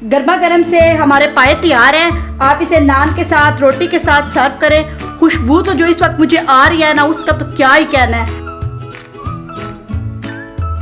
गर्मा गर्म से हमारे पाए तैयार हैं। आप इसे नान के साथ, रोटी के साथ सर्व करें। खुशबू तो जो इस वक्त मुझे आ रही है ना, उसका तो क्या ही कहना है।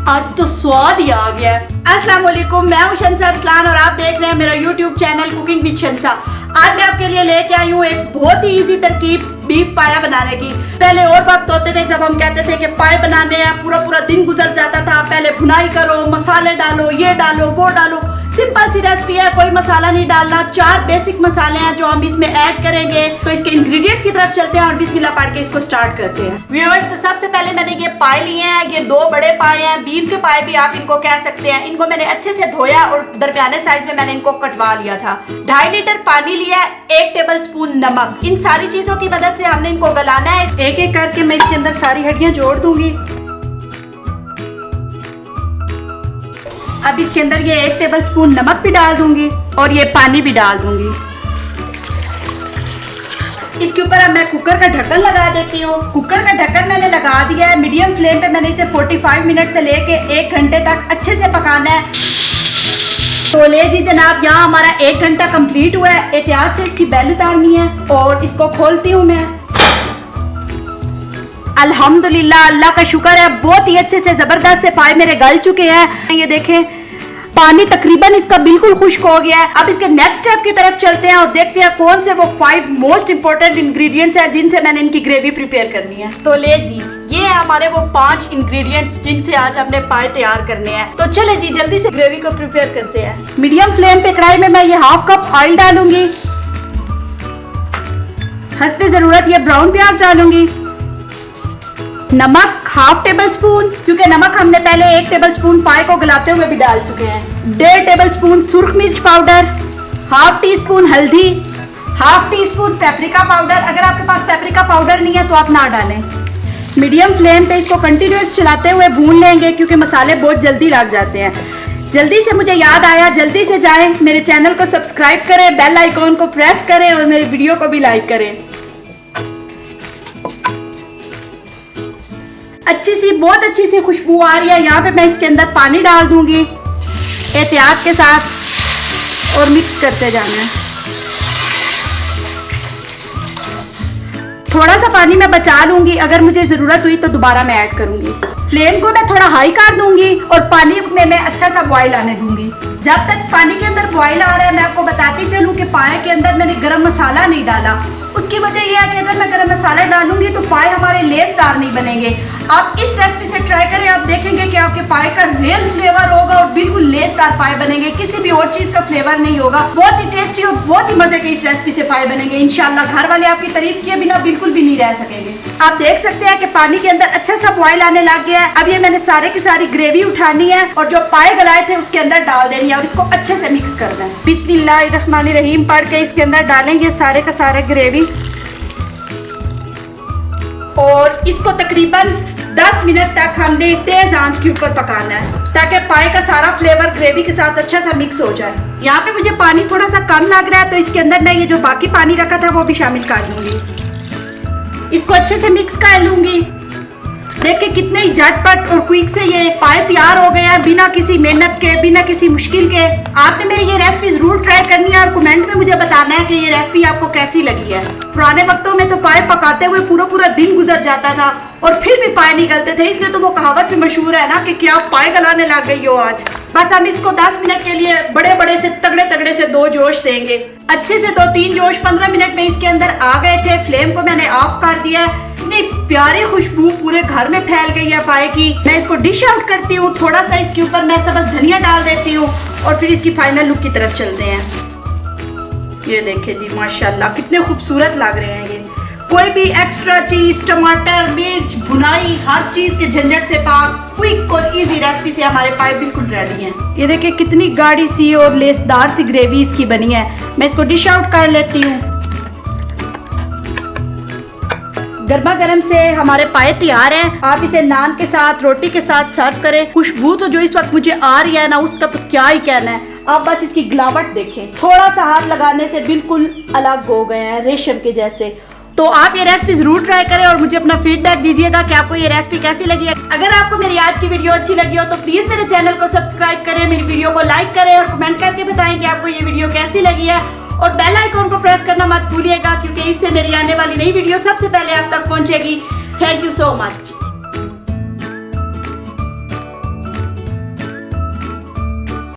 आज तो स्वाद ही आ गया है। अस्सलाम वालेकुम, मैं हूं शंसा अरसलान और आप देख रहे हैं मेरा यूट्यूब चैनल कुकिंग विद शंसा। आज मैं आपके लिए लेके आई हूँ एक बहुत ही इजी तरकीब बीफ पाया बनाने की। पहले और वक्त होते थे जब हम कहते थे कि पाए बनाने हैं, पूरा पूरा दिन गुजर जाता था। पहले भुनाई करो, मसाले डालो, ये डालो, वो डालो। सिंपल सी रेसिपी है, कोई मसाला नहीं डालना। 4 बेसिक मसाले हैं जो हम इसमें ऐड करेंगे। तो इसके इंग्रेडिएंट्स की तरफ चलते हैं और बिस्मिल्लाह पढ़ के इसको स्टार्ट करते हैं। व्यूअर्स, तो सबसे पहले मैंने ये पाए लिए हैं। ये 2 बड़े पाए हैं, बीफ के पाए भी आप इनको कह सकते हैं। इनको मैंने अच्छे से धोया और दरमियाने साइज में मैंने इनको कटवा लिया था। 2.5 लीटर पानी लिया, 1 टेबल स्पून नमक। इन सारी चीजों की मदद से हमने इनको गलाना है। एक एक करके मैं इसके अंदर सारी हड्डियां जोड़ दूंगी। अब इसके अंदर ये 1 टेबल स्पून नमक भी डाल दूंगी और ये पानी भी डाल दूंगी। इसके ऊपर अब मैं कुकर का ढक्कन लगा देती हूँ। कुकर का ढक्कन मैंने लगा दिया है। मीडियम फ्लेम पे मैंने इसे 45 मिनट से लेके 1 घंटे तक अच्छे से पकाना है। तो ले जी जनाब, यहाँ हमारा 1 घंटा कंप्लीट हुआ है। एहतियात से इसकी बेल उतारनी है और इसको खोलती हूँ मैं। अल्हम्दुलिल्लाह, अल्लाह का शुक्र है, बहुत ही अच्छे से जबरदस्त से पाए मेरे गल चुके हैं। ये देखें, पानी तकरीबन इसका बिल्कुल खुश्क हो गया है। अब इसके नेक्स्ट स्टेप की तरफ चलते हैं और देखते हैं कौन से वो 5 मोस्ट इंपोर्टेंट इंग्रेडिएंट्स हैं जिनसे मैंने इनकी ग्रेवी प्रिपेयर करनी है। तो ले जी, ये है हमारे वो 5 इंग्रेडिएंट्स जिनसे आज हमने पाए तैयार करने हैं। तो चले जी, जल्दी से ग्रेवी को प्रिपेयर करते हैं। मीडियम फ्लेम पे कढ़ाई में मैं ये 1/2 कप ऑयल डालूंगी। हस्बे जरूरत ये ब्राउन प्याज डालूंगी। नमक 1/2 टेबल स्पून, क्योंकि नमक हमने पहले 1 टेबल स्पून पाए को गलाते हुए भी डाल चुके हैं। 1.5 टेबल स्पून सुर्ख मिर्च पाउडर, 1/2 टीस्पून हल्दी, 1/2 टीस्पून पेपरिका पाउडर। अगर आपके पास पेपरिका पाउडर नहीं है तो आप ना डालें। मीडियम फ्लेम पे इसको कंटिन्यूस चलाते हुए भून लेंगे क्योंकि मसाले बहुत जल्दी लग जाते हैं। जल्दी से मुझे याद आया, जल्दी से जाएं, मेरे चैनल को सब्सक्राइब करें, बेल आइकॉन को प्रेस करें और मेरी वीडियो को भी लाइक करें। बहुत अच्छी सी खुशबू आ रही है। यहाँ पे मैं इसके अंदर पानी डाल दूंगी एहतियात के साथ और मिक्स करते जाना है। थोड़ा सा पानी मैं बचा लूंगी, अगर मुझे जरूरत हुई तो दोबारा मैं ऐड करूंगी। फ्लेम को मैं थोड़ा हाई कर दूंगी और पानी में मैं अच्छा सा बॉईल आने दूंगी। जब तक पानी के अंदर बॉईल आ रहा है, मैं आपको बताती चलूं कि पाए के अंदर मैंने गरम मसाला नहीं डाला। उसकी वजह यह है कि अगर मैं गरम मसाला डालूंगी तो पाए हमारे लेसदार नहीं बनेंगे। आप इस रेसिपी से ट्राई करें, आप देखेंगे कि आपके पाए का रियल फ्लेवर होगा और बिल्कुल लेसदार पाए बनेंगे। किसी भी और चीज का फ्लेवर नहीं होगा। बहुत ही टेस्टी और बहुत ही मजे के इस रेसिपी से पाए बनेंगे इंशाल्लाह। घर वाले आपकी तारीफ किए बिना बिल्कुल भी नहीं रह सकेंगे। आप देख सकते हैं कि पानी के अंदर अच्छा सा बॉईल आने लग गया है। अब ये मैंने सारे की सारी ग्रेवी उठानी है और जो पाए गलाए थे उसके अंदर डाल देनी है और इसको अच्छे से मिक्स करना है। बिस्मिल्लाहिर्रहमानिर्रहीम पढ़ के इसके अंदर डालेंगे सारे का सारे ग्रेवी और इसको तकरीबन 10 मिनट तक हमने तेज आंच के ऊपर पकाना है ताकि पाए का सारा फ्लेवर ग्रेवी के साथ अच्छा सा मिक्स हो जाए। यहाँ पे मुझे पानी थोड़ा सा कम लग रहा है तो इसके अंदर मैं ये जो बाकी पानी रखा था वो भी शामिल कर लूंगी। इसको अच्छे से मिक्स कर लूंगी। देखिए कितने ही झटपट और क्विक से ये पाए तैयार हो गए हैं, बिना किसी मेहनत के, बिना किसी मुश्किल के। आपने मेरी ये रेसिपी जरूर ट्राई करनी है और कमेंट में मुझे बताना है कि ये रेसिपी आपको कैसी लगी है। पुराने वक्तों में तो पाए पकाते हुए पूरा पूरा दिन गुजर जाता था और फिर भी पाए नहीं गलते थे, इसलिए तो वो कहावत भी मशहूर है ना कि क्या पाए गलाने लग गई हो आज। बस हम इसको 10 मिनट के लिए बड़े बड़े से तगड़े तगड़े से 2 जोश देंगे। अच्छे से 2-3 जोश 15 मिनट में इसके अंदर आ गए थे। फ्लेम को मैंने ऑफ कर दिया। इतनी प्यारी खुशबू पूरे घर में फैल गई है पाए की। मैं इसको डिश आउट करती हूँ। थोड़ा सा इसके ऊपर मैं सब्ज़ धनिया डाल देती हूँ और फिर इसकी फाइनल लुक की तरफ चलते हैं। ये देखिए जी, माशाल्लाह कितने खूबसूरत लग रहे हैं ये। कोई भी एक्स्ट्रा चीज, टमाटर, मिर्च, भुनाई, हर चीज के झंझट से पाक, क्विक और इजी रेसिपी से हमारे पाए बिल्कुल रेडी हैं। ये देखिए कितनी गाढ़ी सी और लेसदार सी ग्रेवी इसकी बनी है। मैं इसको डिश आउट कर लेती हूँ। गर्मा गर्म से हमारे पाए तैयार हैं। आप इसे नान के साथ, रोटी के साथ सर्व करें। खुशबू तो जो इस वक्त मुझे आ रही है ना, उसका तो क्या ही कहना है। आप बस इसकी गिलावट देखें, थोड़ा सा हाथ लगाने से बिल्कुल अलग हो गए हैं, रेशम के जैसे। तो आप ये रेसिपी जरूर ट्राई करें और मुझे अपना फीडबैक दीजिएगा कि आपको ये रेसिपी कैसी लगी है। अगर आपको मेरी आज की वीडियो अच्छी लगी हो तो प्लीज मेरे चैनल को सब्सक्राइब करें, मेरी वीडियो को लाइक करें और कमेंट करके बताएं कि आपको ये वीडियो कैसी लगी है। और बेल आइकॉन को प्रेस करना मत भूलिएगा, क्योंकि इससे मेरी आने वाली नई वीडियो सबसे पहले आप तक पहुंचेगी। Thank you so much.